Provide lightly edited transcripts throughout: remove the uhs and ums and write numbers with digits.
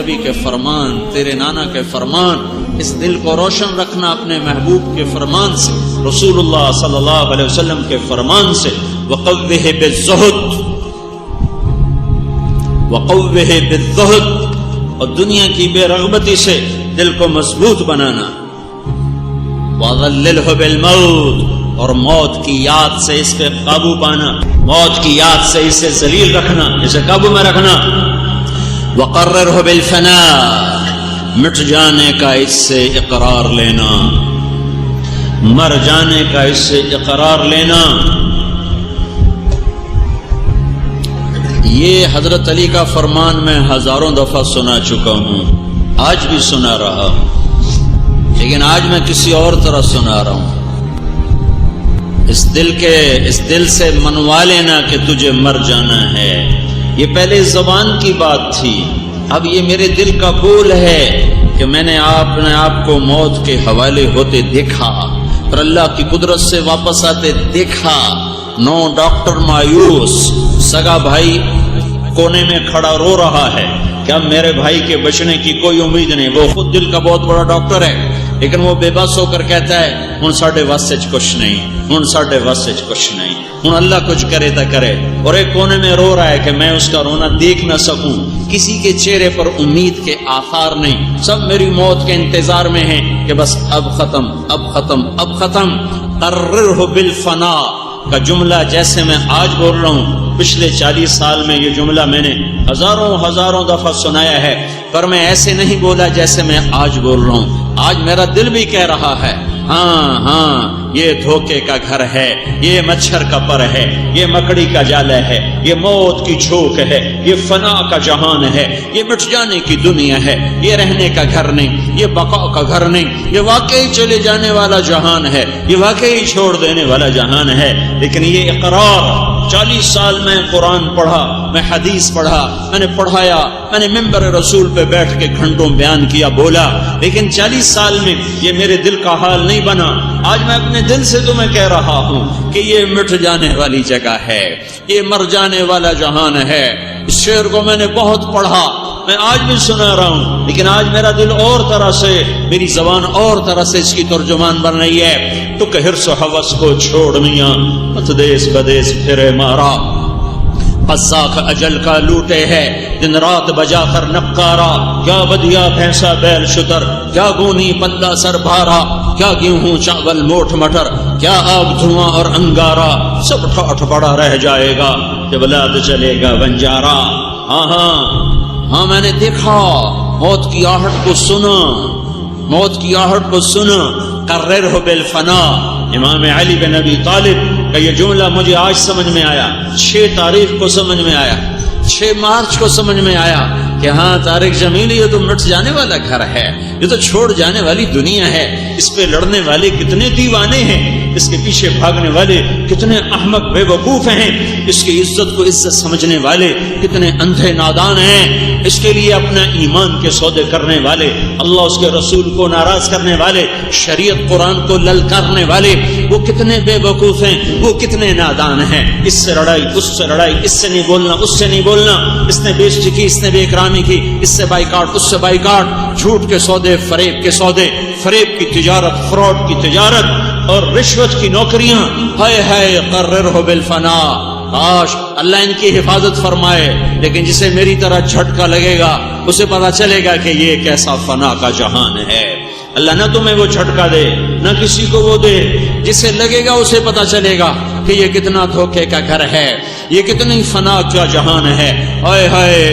نبی کے فرمان، تیرے نانا کے فرمان، اس دل کو روشن رکھنا اپنے محبوب کے فرمان سے، رسول اللہ صلی اللہ علیہ وسلم کے فرمان سے۔ وقوّہ بالزہد، وقوّہ بالزہد، اور دنیا کی بے رغبتی سے دل کو مضبوط بنانا۔ وَظَلِّلْهُ بِالْمَوْتِ، اور موت کی یاد سے اس پہ قابو پانا، موت کی یاد سے اسے ذلیل رکھنا، اسے قابو میں رکھنا۔ وَقَرِّرْهُ بِالْفَنَاءِ، مٹ جانے کا اس سے اقرار لینا، مر جانے کا اس سے اقرار لینا۔ یہ حضرت علی کا فرمان میں ہزاروں دفعہ سنا چکا ہوں، آج بھی سنا رہا ہوں، لیکن آج میں کسی اور طرح سنا رہا ہوں۔ اس دل سے منوا لینا کہ تجھے مر جانا ہے۔ یہ پہلے زبان کی بات تھی، اب یہ میرے دل کا بول ہے کہ میں نے اپنے آپ کو موت کے حوالے ہوتے دیکھا اور اللہ کی قدرت سے واپس آتے دیکھا۔ نو ڈاکٹر مایوس، سگا بھائی کونے میں کھڑا رو رہا ہے کہ اب میرے بھائی کے بچنے کی کوئی امید نہیں۔ وہ خود دل کا بہت بڑا ڈاکٹر ہے، لیکن وہ بے بس ہو کر کہتا ہے ہن ساڈے واسطے کچھ نہیں، ہن ساڈے واسطے کچھ نہیں، ہن اللہ کچھ کرے تا کرے۔ اور ایک کونے میں رو رہا ہے کہ میں اس کا رونا دیکھ نہ سکوں، کسی کے چہرے پر امید کے آثار نہیں، سب میری موت کے انتظار میں ہیں کہ بس اب ختم، اب ختم، اب ختم۔ قررہ بالفنا کا جملہ جیسے میں آج بول رہا ہوں، پچھلے 40 سال میں یہ جملہ میں نے ہزاروں دفعہ سنایا ہے، پر میں ایسے نہیں بولا جیسے میں آج بول رہا ہوں۔ آج میرا دل بھی کہہ رہا ہے ہاں یہ دھوکے کا گھر ہے، یہ مچھر کا پر ہے، یہ مکڑی کا جال ہے، یہ موت کی جھوک ہے، یہ فنا کا جہان ہے، یہ مٹ جانے کی دنیا ہے، یہ رہنے کا گھر نہیں، یہ بقا کا گھر نہیں، یہ واقعی چلے جانے والا جہان ہے، یہ واقعی چھوڑ دینے والا جہان ہے۔ لیکن یہ اقرار 40 سال میں قرآن پڑھا، میں حدیث پڑھا، میں نے پڑھایا، میں نے ممبر رسول پہ بیٹھ کے گھنٹوں بیان کیا، بولا، لیکن 40 سال میں یہ میرے دل کا حال نہیں بنا۔ آج میں اپنے دل سے تمہیں کہہ رہا ہوں کہ یہ مٹ جانے والی جگہ ہے، یہ مر جانے والا جہان ہے۔ اس شعر کو میں نے بہت پڑھا، میں آج بھی سنا رہا ہوں، لیکن آج میرا دل اور طرح سے، میری زبان اور طرح سے اس کی ترجمان بن رہی ہے۔ تو کہ حرص و ہوس کو چھوڑ میاں، مت دیس بدیس پھرے مارا، قزاق اجل کا لوٹے ہے دن رات بجا کر نقارا۔ کیا بدیا بھینسا بیل شتر، کیا گونی پلہ سر بھارا، کیا گیہوں چاول موٹ مٹر، کیا آگ دھواں اور انگارا، سب ٹھاٹھ پڑا رہ جائے گا جب لاد چلے گا بنجارا۔ ہاں میں نے دیکھا، موت کی آہٹ کو سنا، موت کی آہٹ کو سنا۔ قررہ بالفنا، امام علی بن ابی طالب کا یہ جملہ مجھے آج سمجھ میں آیا، 6 تاریخ کو سمجھ میں آیا، 6 مارچ کو سمجھ میں آیا کہ ہاں طارق جمیلی یہ تو مٹ جانے والا گھر ہے، یہ تو چھوڑ جانے والی دنیا ہے۔ اس پہ لڑنے والے کتنے دیوانے ہیں، اس کے پیچھے بھاگنے والے کتنے احمق بے وقوف ہیں، اس کی عزت کو عزت سمجھنے والے کتنے اندھے نادان ہیں، اس کے لیے اپنا ایمان کے سودے کرنے والے، اللہ اس کے رسول کو ناراض کرنے والے، شریعت قرآن کو للکارنے والے، وہ کتنے بے وقوف ہیں، وہ کتنے نادان ہیں۔ اس سے لڑائی، اس سے لڑائی، اس سے نہیں بولنا، اس سے نہیں بولنا، اس نے بےعزتی کی، اس نے بے اکرامی کی، اس سے بائیکاٹ، اس سے بائیکاٹ، جھوٹ کے سودے، فریب کے سودے، فریب کی تجارت، فراڈ کی تجارت اور رشوت کی نوکریاں۔ ہائے ہائے قررہ بالفنا، کاش اللہ ان کی حفاظت فرمائے، لیکن جسے میری طرح جھٹکا لگے گا اسے پتا چلے گا کہ یہ کیسا فنا کا جہان ہے۔ اللہ نہ تمہیں وہ جھٹکا دے، نہ کسی کو وہ دے، جسے لگے گا اسے پتا چلے گا کہ یہ کتنا دھوکے کا گھر ہے، یہ کتنی فنا کا جہان ہے۔ ہائے ہائے،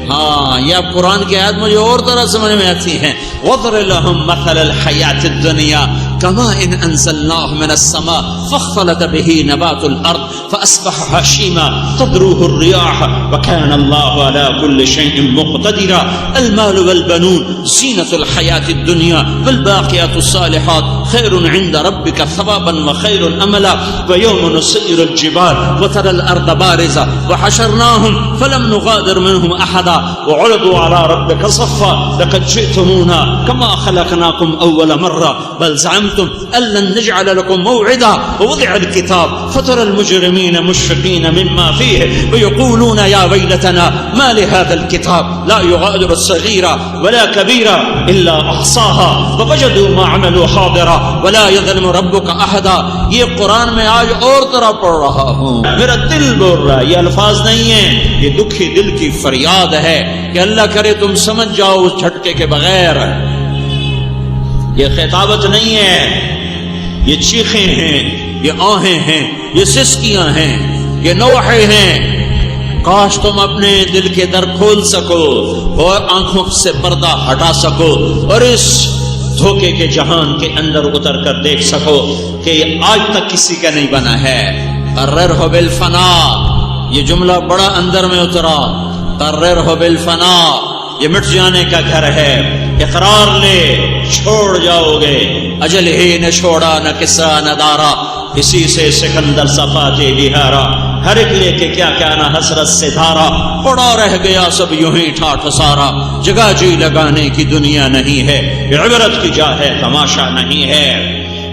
ہاں یہ اب قرآن کی آیت مجھے اور طرح سمجھ میں آتی ہیں۔ وَاضْرِبْ لَهُم مَثَلَ الْحَيَاةِ الدُّنْيَا كَمَاءٍ أَنزَلْنَاهُ مِنَ السَّمَاءِ فَاخْتَلَطَ بِهِ نَبَاتُ الْأَرْضِ فَأَصْبَحَ هَشِيمًا تَذْرُوهُ الرِّيَاحُ وَكَانَ اللَّهُ عَلَى كُلِّ شَيْءٍ مُقْتَدِرًا الْمَالُ وَالْبَنُونَ زِينَةُ الْحَيَاةِ الدُّنْيَا وَالْبَاقِيَاتُ الصَّالِحَاتُ خَيْرٌ عِندَ رَبِّكَ ثَوَابًا وَخَيْرٌ أَمَلًا وَيَوْمَ نُسَيِّرُ الْجِبَالَ وَتَرَى الْأَرْضَ بَارِزَةً وَحَشَرْنَاهُمْ فَلَمْ نُغَادِرْ مِنْهُمْ أَحَدًا وَعُرِضُوا عَلَى رَبِّكَ صَفًّا لَقَدْ جِئْتُمُونَا كَمَا خَلَقْنَاكُمْ أَوَّلَ مَرَّةٍ بَلْ زَعَمْتُمْ زعمتم أن لن نجعل لكم موعدا ووضع الكتاب فترى المجرمين مشفقين مما فيه ويقولون يا ويلتنا ما لهذا الكتاب لا يغادر صغيرا ولا كبيرا إلا أحصاها ووجدوا ما عملوا حاضرا ولا يظلم ربك أحدا. یہ قرآن میں آج اور طرح پڑھ رہا ہوں، میرا دل بول رہا ہے، یہ الفاظ نہیں ہیں، یہ دکھی دل کی فریاد ہے کہ اللہ کرے تم سمجھ جاؤ اس جھٹکے کے بغیر. یہ خطابت نہیں ہے، یہ چیخیں ہیں، یہ آہیں ہیں، یہ سسکیاں ہیں، یہ نوحے ہیں. کاش تم اپنے دل کے در کھول سکو اور آنکھوں سے پردہ ہٹا سکو اور اس دھوکے کے جہان کے اندر اتر کر دیکھ سکو کہ آج تک کسی کا نہیں بنا ہے. قررہ بالفنا، یہ جملہ بڑا اندر میں اترا. قررہ بالفنا، یہ مٹ جانے کا گھر ہے. اقرار لے، چھوڑ جاؤ گے. اجل ہی نہ چھوڑا نہ قصہ نہ دارا، اسی سے سکندر صفاتے بہارا. ہر ایک لے کے کیا کیا نہ حسرت سے دھارا، پڑا رہ گیا سب یوں ہی ٹھاٹھ سارا. جگہ جی لگانے کی دنیا نہیں ہے، عبرت کی جا ہے تماشا نہیں ہے.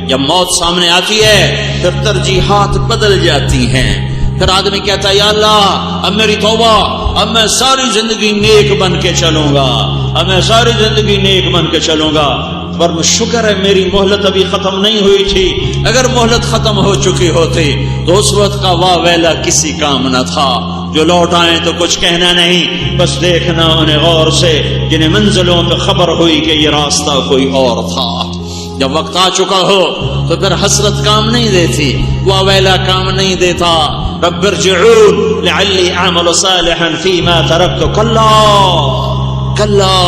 جب موت سامنے آتی ہے پھر ترجیحات بدل جاتی ہیں. پھر آدمی کہتا ہے یا اللہ اب میری توبہ، اب میں ساری زندگی نیک بن کے چلوں گا، اب میں ساری زندگی نیک بن کے چلوں گا. پر شکر ہے میری مہلت ابھی ختم نہیں ہوئی تھی. اگر مہلت ختم ہو چکی ہوتی تو اس وقت کا واہ ویلا کسی کام نہ تھا. جو لوٹ آئیں تو کچھ کہنا نہیں، بس دیکھنا انہیں غور سے جنہیں منزلوں پہ خبر ہوئی کہ یہ راستہ کوئی اور تھا. جب وقت آ چکا ہو تو پھر حسرت کام نہیں دیتی، واہ ویلا کام نہیں دیتا. رب ارجعون لعلی اعمل صالحا فیما ترکت. کلا کلا،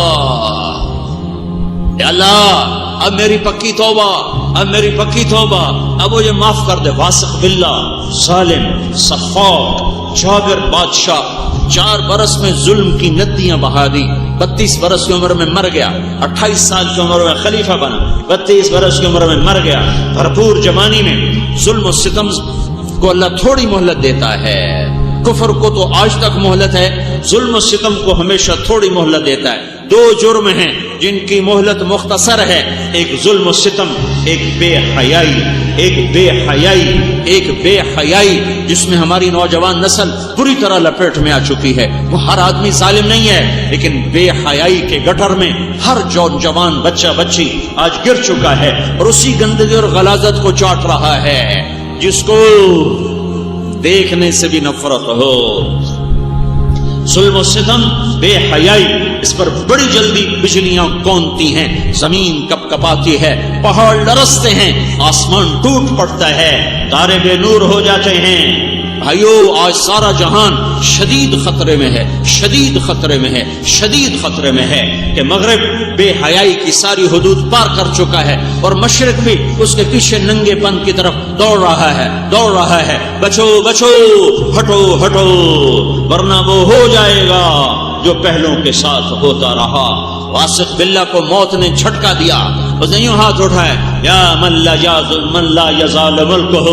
یا اللہ اب میری پکی توبہ، اب میری پکی توبہ، اب مجھے معاف کر دے. واسق باللہ، ظالم، سفاک، جابر بادشاہ 4 برس میں ظلم کی ندیاں بہا دی. 32 برس کی عمر میں مر گیا، 28 سال کی عمر میں خلیفہ بنا، 32 برس کی عمر میں مر گیا. بھرپور جوانی میں ظلم و ستم کو اللہ تھوڑی مہلت دیتا ہے. کفر کو تو آج تک مہلت ہے، ظلم و ستم کو ہمیشہ تھوڑی مہلت دیتا ہے. 2 جرم ہیں جن کی مہلت مختصر ہے، ایک ظلم و ستم، ایک بے حیائی. ایک بے حیائی، ایک بے حیائی جس میں ہماری نوجوان نسل پوری طرح لپیٹ میں آ چکی ہے. وہ ہر آدمی ظالم نہیں ہے، لیکن بے حیائی کے گٹر میں ہر جوان بچہ بچی آج گر چکا ہے اور اسی گندگی اور غلاظت کو چاٹ رہا ہے جس کو دیکھنے سے بھی نفرت ہو. ظلم و ستم، بے حیائی، اس پر بڑی جلدی بجلیاں کونتی ہیں، زمین کپ کپاتی ہے، پہاڑ لرزتے ہیں، آسمان ٹوٹ پڑتا ہے، تارے بے نور ہو جاتے ہیں. بھائیو آج سارا جہان شدید خطرے میں ہے، شدید خطرے میں ہے، شدید خطرے میں ہے کہ مغرب بے حیائی کی ساری حدود پار کر چکا ہے اور مشرق بھی اس کے پیچھے ننگے پن کی طرف دوڑ رہا ہے، دوڑ رہا ہے. بچو بچو، ہٹو ہٹو، ورنہ وہ ہو جائے گا جو پہلوں کے ساتھ ہوتا رہا. واسق باللہ کو موت نے جھٹکا دیا، اس نے یوں ہاتھ اٹھائے، یا من لا یزال ملکہ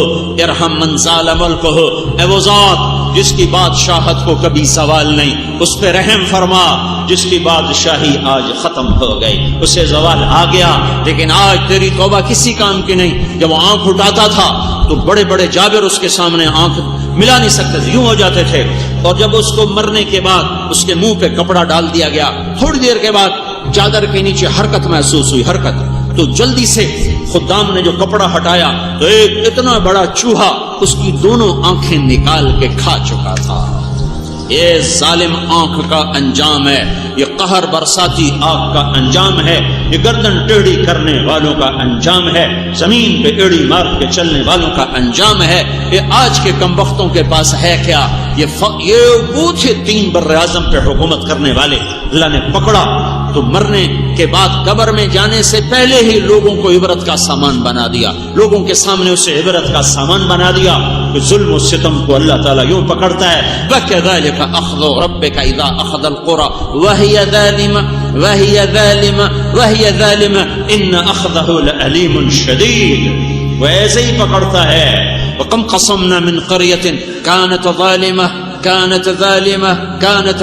ارحم من زال ملکہ. اے وہ ذات جس کی بادشاہت کو کبھی زوال نہیں، اس پہ رحم فرما. جس کی بادشاہی آج ختم ہو گئی، اسے زوال آ گیا، لیکن آج تیری توبہ کسی کام کی نہیں. جب وہ آنکھ اٹھاتا تھا تو بڑے بڑے جابر اس کے سامنے آنکھ ملا نہیں سکتے تھے، یوں ہو جاتے تھے. اور جب اس کو مرنے کے بعد اس کے منہ پہ کپڑا ڈال دیا گیا، تھوڑی دیر کے بعد چادر کے نیچے حرکت محسوس ہوئی، حرکت. تو جلدی سے خدام نے جو کپڑا ہٹایا تو ایک اتنا بڑا چوہا اس کی دونوں آنکھیں نکال کے کھا چکا تھا. یہ ظالم آنکھ کا انجام ہے، یہ قہر برساتی آگ کا انجام ہے، یہ گردن ٹیڑھی کرنے والوں کا انجام ہے، زمین پہ ایڑی مار کے چلنے والوں کا انجام ہے. یہ آج کے کمبختوں کے پاس ہے کیا؟ یہ وہ تھے 3 براعظم پہ حکومت کرنے والے، اللہ نے پکڑا تو مرنے کے بعد قبر میں جانے سے پہلے ہی لوگوں کو عبرت کا سامان بنا دیا، لوگوں کے سامنے اسے عبرت کا سامان بنا دیا. کہ ظلم و ستم کو اللہ تعالیٰ یوں پکڑتا ہے. وَكَذَلِكَ أَخْذُ رَبِّكَ إِذَا أَخَذَ الْقُرَى وَهِيَ ظَالِمَةٌ إِنَّ أَخْذَهُ لَأَلِيمٌ شَدِيدٌ. وہ ایسے ہی پکڑتا ہے. وَكَمْ قَصَمْنَا مِنْ قَرْيَةٍ كَانَتْ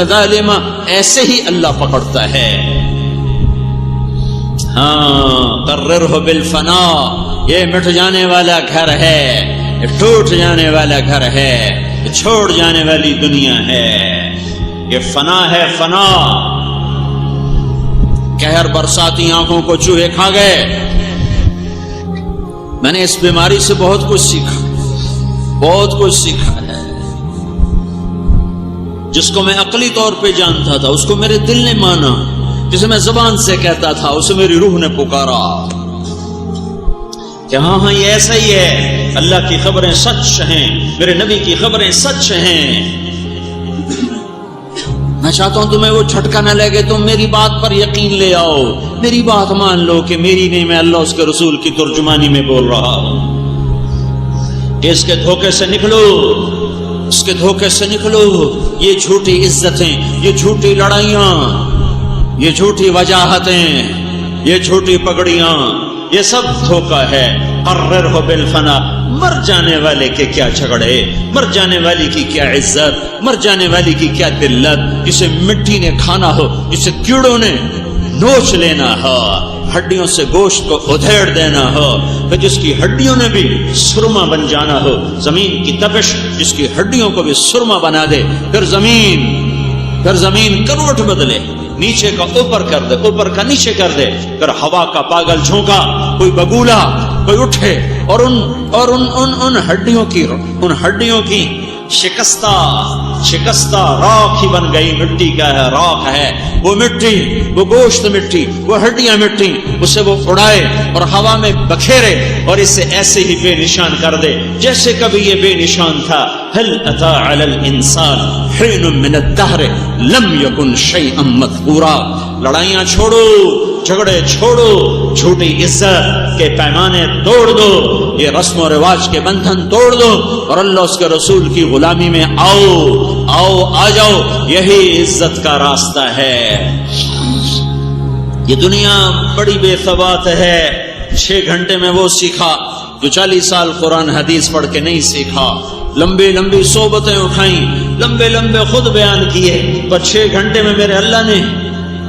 ظَالِمَةً، ایسے ہی اللہ پکڑتا ہے. ہاں قررہ بالفنا، یہ مٹ جانے والا گھر ہے، یہ ٹوٹ جانے والا گھر ہے، یہ چھوڑ جانے والی دنیا ہے، یہ فنا ہے فنا۔ قہر برساتی آنکھوں کو چوہے کھا گئے۔ میں نے اس بیماری سے بہت کچھ سیکھا، بہت کچھ سیکھا ہے۔ جس کو میں عقلی طور پہ جانتا تھا اس کو میرے دل نے مانا، جسے میں زبان سے کہتا تھا اسے میری روح نے پکارا کہ ہاں ہاں یہ ایسا ہی ہے، اللہ کی خبریں سچ ہیں، میرے نبی کی خبریں سچ ہیں۔ میں چاہتا ہوں تمہیں وہ جھٹکا نہ لگے، تم میری بات پر یقین لے آؤ، میری بات مان لو کہ میری نہیں، میں اللہ اس کے رسول کی ترجمانی میں بول رہا ہوں۔ اس کے دھوکے سے نکلو، اس کے دھوکے سے نکلو۔ یہ جھوٹی عزتیں، یہ جھوٹی لڑائیاں، یہ جھوٹی وجاہتیں، یہ جھوٹی پگڑیاں، یہ سب دھوکا ہے۔ قررہ بالفنا، مر جانے والے کے کیا جھگڑے، مر جانے والی کی کیا عزت، مر جانے والی کی کیا دلت، جسے مٹی نے کھانا ہو، جسے کیڑوں نے نوچ لینا ہو، ہڈیوں سے گوشت کو ادھیڑ دینا ہو، پھر جس کی ہڈیوں نے بھی سرما بن جانا ہو، زمین کی تپش جس کی ہڈیوں کو بھی سرما بنا دے، پھر زمین کروٹ بدلے، نیچے کا اوپر کر دے، اوپر کا نیچے کر دے، پھر ہوا کا پاگل جھونکا، کوئی بگولا کوئی اٹھے اور ان ہڈیوں کی شکستہ راکھ ہی بن گئی۔ مٹی کیا ہے؟ راکھ ہے۔ وہ مٹی، وہ گوشت مٹی، وہ ہڈیاں مٹی، اسے وہ اڑائے اور ہوا میں بکھیرے اور اسے ایسے ہی بے نشان کر دے جیسے کبھی یہ بے نشان تھا۔ هل اتى على الانسان حين من الدهر لم يكن شيئا مذكورا۔ لڑائیاں چھوڑو، جھگڑے چھوڑو، جھوٹی عزت کے پیمانے توڑ دو، یہ رسم و رواج کے بندھن توڑ دو اور اللہ اس کے رسول کی غلامی میں آؤ، آ جاؤ۔ یہی عزت کا راستہ ہے۔ یہ دنیا بڑی بے ثبات ہے۔ 6 گھنٹے میں وہ سیکھا جو 40 سال قرآن حدیث پڑھ کے نہیں سیکھا۔ لمبی صحبتیں اٹھائیں، لمبے خود بیان کیے، پر 6 گھنٹے میں میرے اللہ نے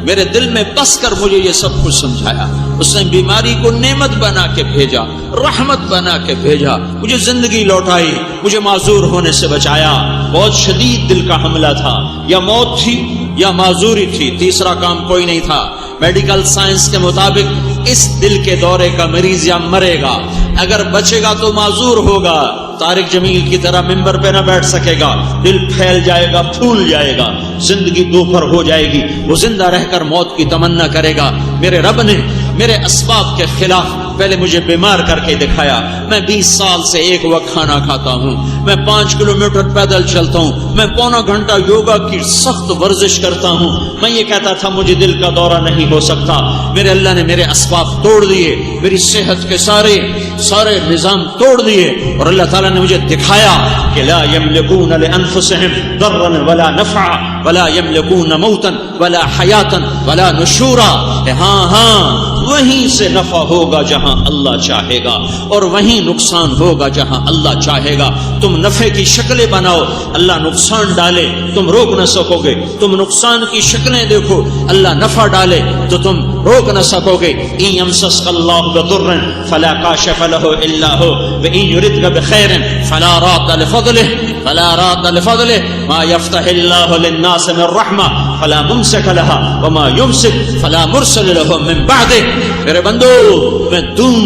میرے دل میں بس کر مجھے یہ سب کچھ سمجھایا۔ اس نے بیماری کو نعمت بنا کے بھیجا، رحمت بنا کے بھیجا، مجھے زندگی لوٹائی، مجھے معذور ہونے سے بچایا۔ بہت شدید دل کا حملہ تھا، یا موت تھی یا معذوری تھی، تیسرا کام کوئی نہیں تھا۔ میڈیکل سائنس کے مطابق اس دل کے دورے کا مریض یا مرے گا، اگر بچے گا تو معذور ہوگا، طارق جمیل کی طرح ممبر پہ نہ بیٹھ سکے گا، دل پھیل جائے گا، پھول جائے گا، زندگی دوپہر ہو جائے گی، وہ زندہ رہ کر موت کی تمنا کرے گا۔ میرے رب نے میرے اسباب کے خلاف پہلے مجھے بیمار کر کے دکھایا۔ میں 20 سال سے ایک وقت کھانا کھاتا ہوں، میں 5 کلومیٹر پیدل چلتا ہوں، میں پونا گھنٹہ یوگا کی سخت ورزش کرتا ہوں۔ میں یہ کہتا تھا مجھے دل کا دورہ نہیں ہو سکتا، میرے اللہ نے میرے اسباب توڑ دیے، میری صحت کے سارے نظام توڑ دیے، اور اللہ تعالیٰ نے مجھے دکھایا کہ لا یملکون لانفسهم ضرا ولا نفعا ولا یملکون موتا ولا حیاتا ولا نشورا۔ ہاں وہیں سے نفع ہوگا جہاں اللہ چاہے گا، اور وہیں نقصان ہوگا جہاں اللہ چاہے گا۔ تم نفع کی شکلیں بناؤ، اللہ نقصان ڈالے تم روک نہ سکو گے، تم نقصان کی شکلیں دیکھو، اللہ نفع ڈالے تو تم روک نہ سکو گے۔ ان یمسسک اللہ بضر فلا کاشف له الا هو وان یردک بخیر فلا راد لفضله ما يفتح الله للناس من رحمة فلا ممسك لها وما يمسك فلا مرسل له من بعده۔ میرے بندو، میں دوں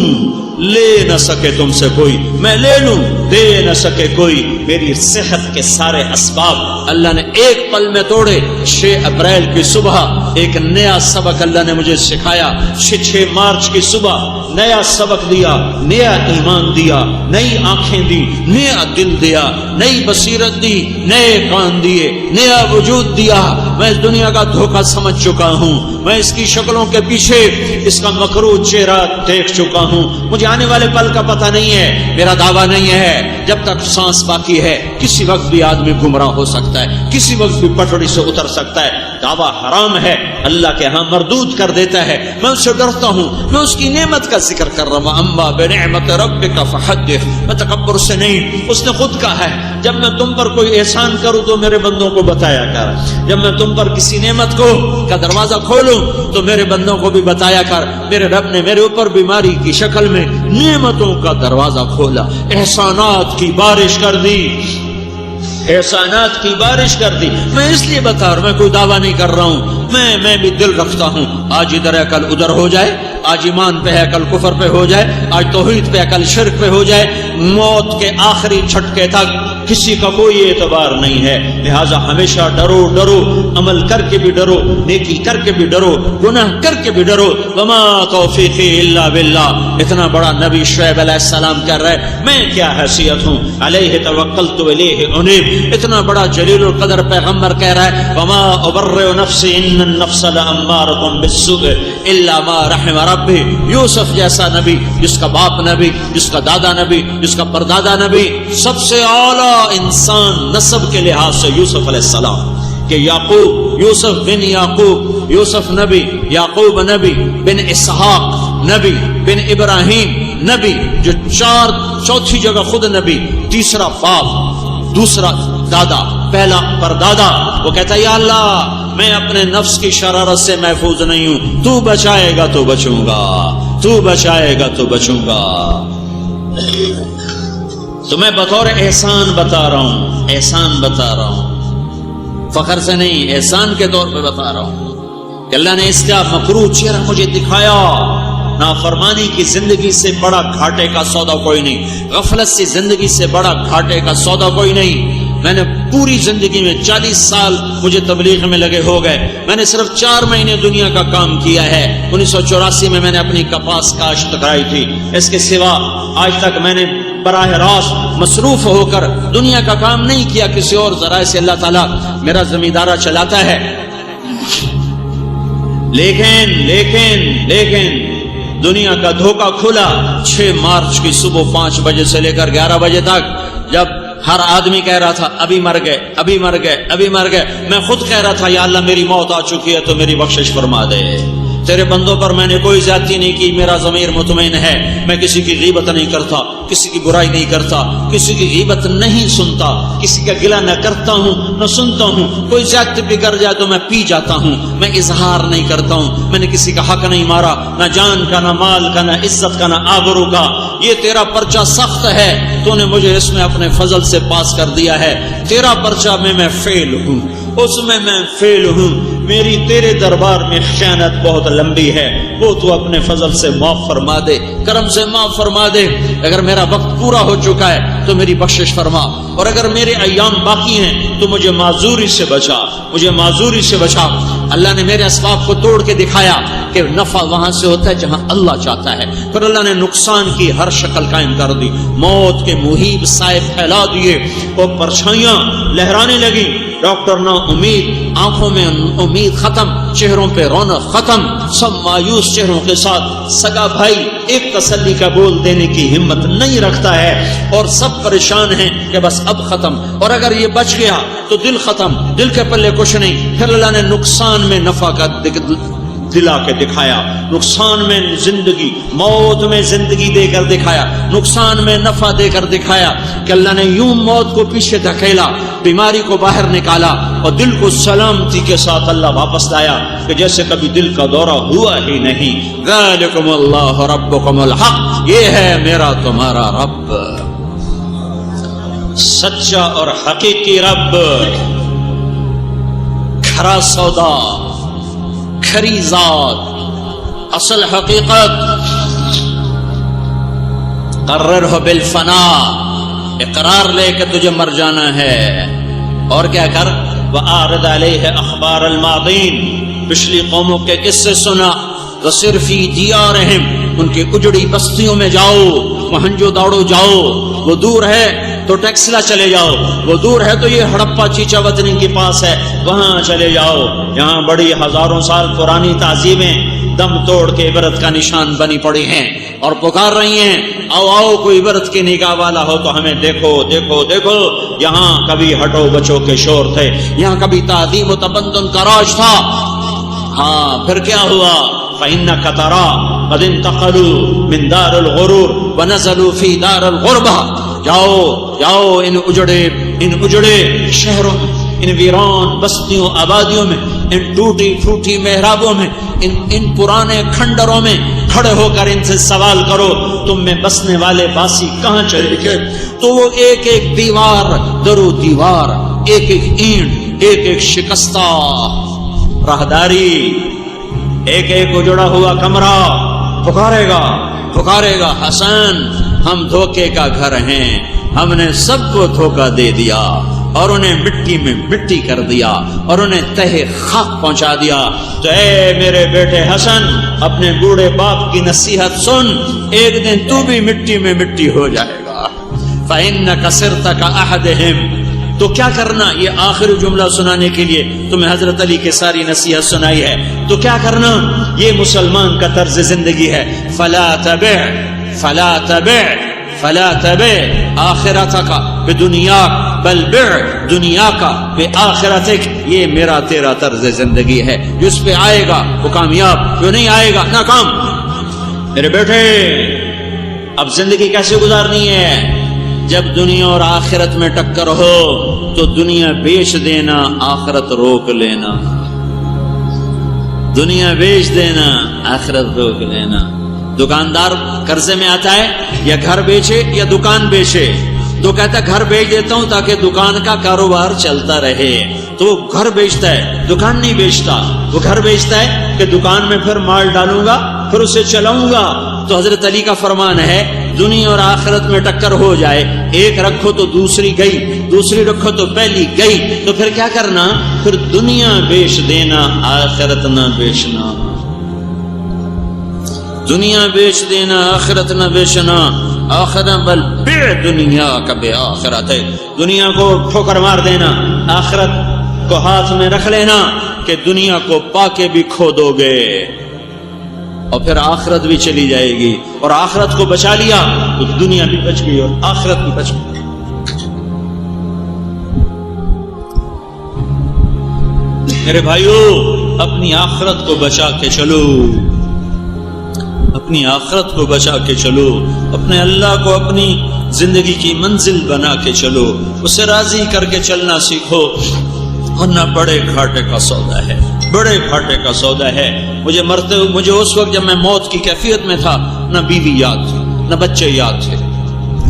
لے نہ سکے تم سے کوئی، میں لے لوں دے نہ سکے کوئی۔ میری صحت کے سارے اسباب اللہ نے ایک پل میں توڑے۔ 6 اپریل کی صبح ایک نیا سبق اللہ نے مجھے سکھایا۔ 6 مارچ کی صبح نیا سبق دیا، نیا ایمان دیا، نئی آنکھیں دی، نیا دل دیا، نئی بصیرت دی، نئے کان دیے، نیا وجود دیا۔ میں اس دنیا کا دھوکہ سمجھ چکا ہوں، میں اس کی شکلوں کے پیچھے اس کا مکروہ چہرہ دیکھ چکا ہوں۔ مجھے آنے والے پل کا پتہ نہیں ہے، میرا دعویٰ نہیں ہے، جب تک سانس باقی ہے کسی وقت بھی آدمی گمراہ ہو سکتا ہے، کسی وقت بھی پٹڑی سے اتر سکتا ہے۔ دعویٰ حرام ہے اللہ کے ہاں مردود کر دیتا ہے. میں اس سے ڈرتا ہوں, میں اس کی نعمت کا ذکر کر رہا ہوں. اما بنعمت ربک فحدث, میں تکبر سے نہیں, اس نے خود کہا ہے جب میں تم پر کوئی احسان کروں تو میرے بندوں کو بتایا کر, جب میں تم پر کسی نعمت کو کا دروازہ کھولوں تو میرے بندوں کو بھی بتایا کر. میرے رب نے میرے اوپر بیماری کی شکل میں نعمتوں کا دروازہ کھولا, احسانات کی بارش کر دی, احسانات کی بارش کر دی. میں اس لیے بتا رہا ہوں, میں کوئی دعویٰ نہیں کر رہا ہوں, میں بھی دل رکھتا ہوں آج ادھر ہے کل ادھر ہو جائے, آج ایمان پہ ہے کل کفر پہ ہو جائے, آج توحید پہ ہے کل شرک پہ ہو جائے. موت کے آخری جھٹکے تک کسی کا کوئی اعتبار نہیں ہے. لہٰذا ہمیشہ ڈرو, ڈرو, عمل کر کے بھی ڈرو, نیکی کر کے بھی ڈرو, گناہ کر کے بھی ڈرو. وما توفیقی الا باللہ. اتنا بڑا نبی شعیب علیہ السلام کہہ رہا ہے میں کیا حیثیت ہوں, علیہ توکلت الیہ انیب. اتنا بڑا جلیل القدر پیغمبر کہہ رہا ہے وما ابرئ نفسی ان النفس لامارۃ بالسوء الا ما رحم ربی. یوسف جیسا نبی, جس کا باپ نبی, جس کا دادا نبی, جس کا پردادا نبی, سب سے اعلیٰ انسان نسب کے لحاظ سے یوسف علیہ السلام, کہ یعقوب, یوسف بن یعقوب, یوسف نبی, یعقوب نبی, بن اسحاق نبی, بن ابراہیم نبی, جو چوتھی جگہ خود نبی, تیسرا باپ, دوسرا دادا, پہلا پردادا. وہ کہتا ہے یا اللہ میں اپنے نفس کی شرارت سے محفوظ نہیں ہوں, تو بچائے گا تو بچوں گا, تو بچائے گا تو بچوں گا. تو میں بطور احسان بتا رہا ہوں, احسان بتا رہا ہوں, فخر سے نہیں, احسان کے طور پہ بتا رہا ہوں کہ اللہ نے اس کا مکروہ چہرہ مجھے دکھایا. نافرمانی کی زندگی سے بڑا گھاٹے کا سودا کوئی نہیں, غفلت سے زندگی سے بڑا گھاٹے کا سودا کوئی نہیں. میں نے پوری زندگی میں 40 سال مجھے تبلیغ میں لگے ہو گئے, میں نے صرف 4 مہینے دنیا کا کام کیا ہے. 1984 میں نے اپنی کپاس کاشت کرائی تھی, اس کے سوا آج تک میں نے براہ راست مصروف ہو کر دنیا کا کام نہیں کیا. کسی اور ذرائع سے اللہ تعالیٰ میرا زمیندارہ چلاتا ہے. لیکن دنیا کا دھوکہ کھلا 6 مارچ کی صبح 5 بجے سے لے کر 11 بجے تک, جب ہر آدمی کہہ رہا تھا ابھی مر گئے, ابھی مر گئے, ابھی مر گئے. میں خود کہہ رہا تھا یا اللہ میری موت آ چکی ہے تو میری بخشش فرما دے. تیرے بندوں پر میں نے کوئی زیادتی نہیں کی, میرا ضمیر مطمئن ہے. میں کسی کی غیبت نہیں کرتا, کسی کی برائی نہیں کرتا, کسی کی غیبت نہیں سنتا, کسی کا گلہ نہ کرتا ہوں نہ سنتا ہوں. کوئی زیادتی بھی کر جائے تو میں پی جاتا ہوں, میں اظہار نہیں کرتا ہوں. میں نے کسی کا حق نہیں مارا, نہ جان کا, نہ مال کا, نہ عزت کا, نہ آبرو کا. یہ تیرا پرچہ سخت ہے, تو نے مجھے اس میں اپنے فضل سے پاس کر دیا ہے. تیرا پرچہ میں فیل ہوں, اس میں فیل ہوں. میری تیرے دربار میں خیانت بہت لمبی ہے, وہ تو اپنے فضل سے معاف فرما دے, کرم سے معاف فرما دے. اگر میرا وقت پورا ہو چکا ہے تو میری بخشش فرما, اور اگر میرے ایام باقی ہیں تو مجھے معذوری سے بچا, مجھے معذوری سے بچا. اللہ نے میرے اسباب کو توڑ کے دکھایا کہ نفع وہاں سے ہوتا ہے جہاں اللہ چاہتا ہے. پھر اللہ نے نقصان کی ہر شکل قائم کر دی, موت کے محیب سائے پھیلا دیے, اور پرچھائیاں لہرانے لگی. ڈاکٹر نا امید, آنکھوں میں امید ختم, چہروں پہ رونق ختم, سب مایوس چہروں کے ساتھ. سگا بھائی ایک تسلی کا بول دینے کی ہمت نہیں رکھتا ہے, اور سب پریشان ہیں کہ بس اب ختم, اور اگر یہ بچ گیا تو دل ختم, دل کے پلے کچھ نہیں. پھر اللہ نے نقصان میں نفع کا دلا کے دکھایا, نقصان میں زندگی, موت میں زندگی دے کر دکھایا, نقصان میں نفع دے کر دکھایا کہ اللہ نے یوں موت کو پیچھے دھکیلا, بیماری کو باہر نکالا, اور دل کو سلامتی کے ساتھ اللہ واپس لایا کہ جیسے کبھی دل کا دورہ ہوا ہی نہیں. ذالکم اللہ ربکم الحق, یہ ہے میرا تمہارا رب, سچا اور حقیقی رب. کھرا سودا, کھری ذات, اصل حقیقت. قرر ہو بالفنا, اقرار لے کے تجھے مر جانا ہے. اور کیا کر, وَآرِضْ عَلَيْهِ أَخْبَارَ الْمَاضِينَ, پچھلی قوموں کے قصے سنا. وَسِرْ فِي دِيَارِهِمْ, ان کی اجڑی بستیوں میں جاؤ, مہنجو داڑو جاؤ. وہ دور ہے تو ٹیکسلا چلے جاؤ, وہ دور ہے تو یہ ہڑپا چیچا وطنی کے پاس ہے, وہاں چلے جاؤ. یہاں بڑی ہزاروں سال پرانی تہذیبیں دم توڑ کے عبرت کا نشان بنی پڑی ہیں, اور پکار رہی ہیں آؤ آؤ کوئی عبرت کی نگاہ والا ہو تو ہمیں دیکھو دیکھو دیکھو. یہاں کبھی ہٹو بچوں کے شور تھے, یہاں کبھی تعظیم و تبندن کا راج تھا. ہاں پھر کیا ہوا؟ فَإِنَّكَ تَرَى قَدْ انتقلوا من دار الغرور ونزلوا فی دار الغربہ. جاؤ جاؤ ان اجڑے شہروں میں, ان ویران بستیوں آبادیوں میں, ان ٹوٹی پھوٹی محرابوں میں, ان پرانے کھنڈروں میں کھڑے ہو کر ان سے سوال کرو تم میں بسنے والے باسی کہاں چلے گئے؟ تو وہ ایک ایک دیوار درو دیوار, ایک ایک اینٹ, ایک ایک شکستہ راہداری, ایک ایک اجڑا ہوا کمرہ پکارے گا حسن ہم دھوکے کا گھر ہیں, ہم نے سب کو دھوکہ دے دیا اور انہیں مٹی میں مٹی کر دیا اور انہیں تہہ خاک پہنچا دیا. تو اے میرے بیٹے حسن اپنے بوڑھے باپ کی نصیحت سن, ایک دن تو بھی مٹی میں مٹی ہو جائے گا. فَإِنَّكَ صِرْتَ كَأَحَدِهِمْ. تو کیا کرنا؟ یہ آخری جملہ سنانے کے لیے تمہیں حضرت علی کی ساری نصیحت سنائی ہے. تو کیا کرنا؟ یہ مسلمان کا طرز زندگی ہے. فلا تبع آخرتک بدنیاک بل بع دنیاک بآخرتک. یہ میرا تیرا طرز زندگی ہے. جس پہ آئے گا وہ کامیاب, جو نہیں آئے گا ناکام. میرے بیٹے اب زندگی کیسے گزارنی ہے؟ جب دنیا اور آخرت میں ٹکر ہو تو دنیا بیچ دینا, آخرت روک لینا. دنیا بیچ دینا, آخرت روک لینا. دکاندار قرضے میں آتا ہے, یا گھر بیچے یا دکان بیچے, تو کہتا ہے گھر بیچ دیتا ہوں تاکہ دکان کا کاروبار چلتا رہے. تو وہ گھر بیچتا ہے, دکان نہیں بیچتا. وہ گھر بیچتا ہے کہ دکان میں پھر مال ڈالوں گا, پھر اسے چلاؤں گا. تو حضرت علی کا فرمان ہے دنیا اور آخرت میں ٹکر ہو جائے, ایک رکھو تو دوسری گئی, دوسری رکھو تو پہلی گئی. تو پھر کیا کرنا؟ پھر دنیا بیچ دینا, آخرت نہ بیچنا. دنیا بیچ دینا, آخرت نہ بیچنا. آخرت بل بع دنیا کا بآخرت. دنیا کو ٹھوکر مار دینا, آخرت کو ہاتھ میں رکھ لینا کہ دنیا کو پا کے بھی کھو دو گے اور پھر آخرت بھی چلی جائے گی. اور آخرت کو بچا لیا تو دنیا بھی بچ گئی اور آخرت بھی بچ گئی. میرے بھائیو اپنی آخرت کو بچا کے چلو, اپنی آخرت کو بچا کے چلو. اپنے اللہ کو اپنی زندگی کی منزل بنا کے چلو, اسے راضی کر کے چلنا سیکھو, ورنہ بڑے گھاٹے کا سودا ہے, بڑے گھاٹے کا سودا ہے. مجھے اس وقت جب میں موت کی کیفیت میں تھا, نہ بیوی یاد تھی, نہ بچے یاد تھے,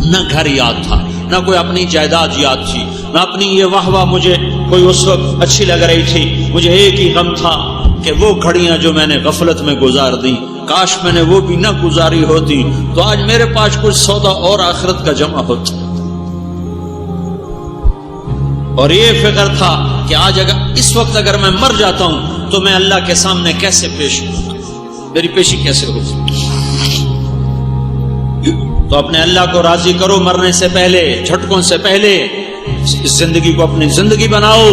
نہ گھر یاد تھا, نہ کوئی اپنی جائیداد یاد تھی, نہ اپنی یہ واہ واہ مجھے کوئی اس وقت اچھی لگ رہی تھی. مجھے ایک ہی غم تھا کہ وہ گھڑیاں جو میں نے غفلت میں گزار دی, کاش میں نے وہ بھی نہ گزاری ہوتی تو آج میرے پاس کچھ سودا اور آخرت کا جمع ہوتا. اور یہ فکر تھا کہ آج اس وقت اگر میں مر جاتا ہوں تو میں اللہ کے سامنے کیسے پیش ہوں, میری پیشی کیسے ہو. تو اپنے اللہ کو راضی کرو مرنے سے پہلے, جھٹکوں سے پہلے. اس زندگی کو اپنی زندگی بناؤ,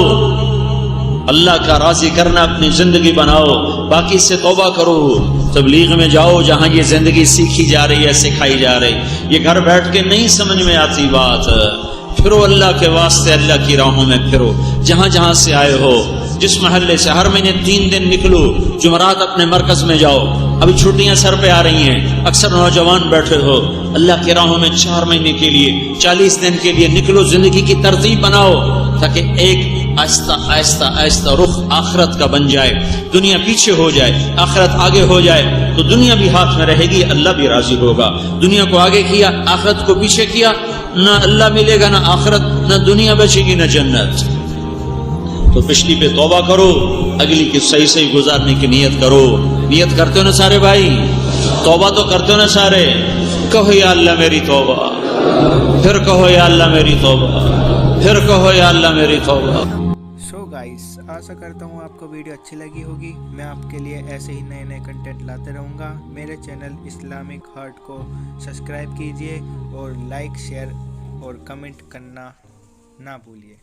اللہ کا راضی کرنا اپنی زندگی بناؤ. باقی سے توبہ کرو, تبلیغ میں جاؤ جہاں یہ زندگی سیکھی جا رہی ہے, سکھائی جا رہی. یہ گھر بیٹھ کے نہیں سمجھ میں آتی بات. پھرو اللہ کے واسطے, اللہ کی راہوں میں پھرو, جہاں جہاں سے آئے ہو. جس محلے سے ہر مہینے 3 دن نکلو, جمعرات اپنے مرکز میں جاؤ. ابھی چھٹیاں سر پہ آ رہی ہیں, اکثر نوجوان بیٹھے ہو. اللہ کی راہوں میں 4 مہینے کے لیے, 40 دن کے لیے نکلو. زندگی کی ترتیب بناؤ تاکہ ایک آہستہ آہستہ آہستہ رخ آخرت کا بن جائے. دنیا پیچھے ہو جائے, آخرت آگے ہو جائے تو دنیا بھی ہاتھ میں رہے گی, اللہ بھی راضی ہوگا. دنیا کو آگے کیا, آخرت کو پیچھے کیا, نہ اللہ ملے گا, نہ آخرت, نہ دنیا بچے گی, نہ جنت. تو پچھلی پہ توبہ کرو, اگلی کی صحیح صحیح گزارنے کی نیت کرو. نیت کرتے ہو نا سارے بھائی؟ توبہ تو کرتے ہو نا سارے؟ کہو یا اللہ میری توبہ, پھر کہو یا اللہ میری توبہ, پھر کہو یا اللہ میری توبہ. سو گائز, آشا کرتا ہوں آپ کو ویڈیو اچھی لگی ہوگی. میں آپ کے لیے ایسے ہی نئے نئے کنٹینٹ لاتے رہوں گا. میرے چینل اسلامک ہارٹ کو سبسکرائب کیجیے اور لائک, شیئر اور کمنٹ کرنا نہ بھولیے.